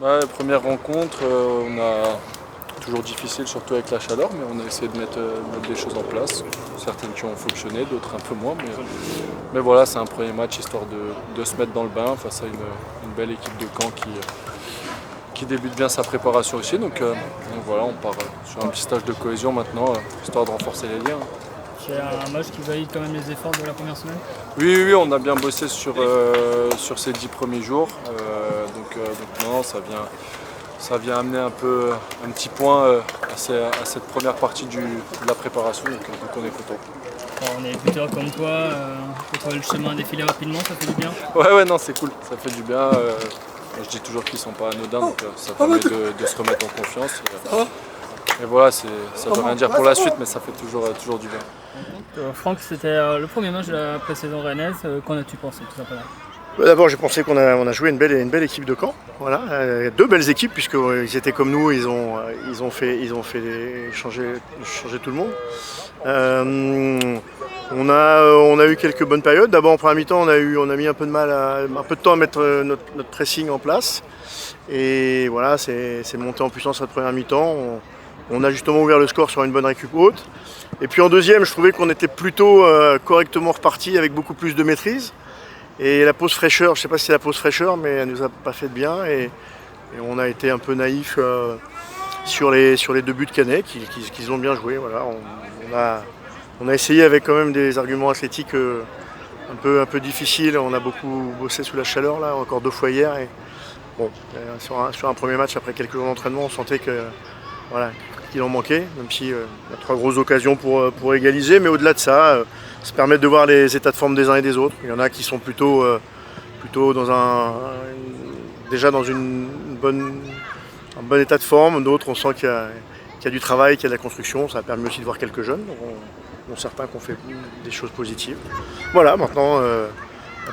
Ouais, première rencontre, on a toujours difficile, surtout avec la chaleur, mais on a essayé de mettre des choses en place. Certaines qui ont fonctionné, d'autres un peu moins. Mais voilà, c'est un premier match histoire de se mettre dans le bain face à une belle équipe de Caen qui débute bien sa préparation aussi. Donc voilà, on part sur un petit stage de cohésion maintenant, histoire de renforcer les liens. C'est un match qui valide quand même les efforts de la première semaine. Oui, on a bien bossé sur ces 10 premiers jours. Donc non, ça vient amener un petit point à cette première partie de la préparation, donc on est content. Bon, on est buteurs comme quoi, quand le chemin défilé rapidement, ça fait du bien. Ouais, non, c'est cool, ça fait du bien. Je dis toujours qu'ils sont pas anodins, donc ça permet de se remettre en confiance. Et voilà, ça ne veut rien dire pour la suite, mais ça fait toujours du bien. Franck, c'était le premier match de la pré-saison rennaise. Qu'en as-tu pensé tout simplement? D'abord, j'ai pensé qu'on a joué une belle équipe de Caen. Voilà, deux belles équipes puisqu'ils étaient comme nous, ils ont fait changer tout le monde. On a eu quelques bonnes périodes. D'abord en première mi-temps, on a mis un peu de temps à mettre notre pressing en place. Et voilà, c'est monté en puissance cette première mi-temps. On a justement ouvert le score sur une bonne récup haute. Et puis en deuxième, je trouvais qu'on était plutôt correctement reparti avec beaucoup plus de maîtrise. Et la pause fraîcheur, je ne sais pas si c'est la pause fraîcheur, mais elle nous a pas fait de bien. Et on a été un peu naïf sur les deux buts de Canet, qu'ils ont bien joué. Voilà. On a essayé avec quand même des arguments athlétiques un peu difficiles. On a beaucoup bossé sous la chaleur, là, encore 2 fois hier. Et bon, sur un premier match, après quelques jours d'entraînement, on sentait qu'il en manquait, même si on a 3 grosses occasions pour égaliser. Mais au-delà de ça, ça permet de voir les états de forme des uns et des autres. Il y en a qui sont plutôt déjà dans un bon état de forme. D'autres, on sent qu'il y a du travail, qu'il y a de la construction. Ça a permis aussi de voir quelques jeunes, dont certains qui ont fait des choses positives. Voilà, maintenant,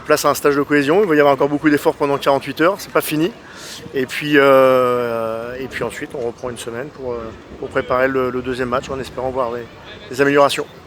place à un stage de cohésion. Il va y avoir encore beaucoup d'efforts pendant 48 heures, c'est pas fini. Et puis ensuite, on reprend une semaine pour préparer le deuxième match en espérant voir des améliorations.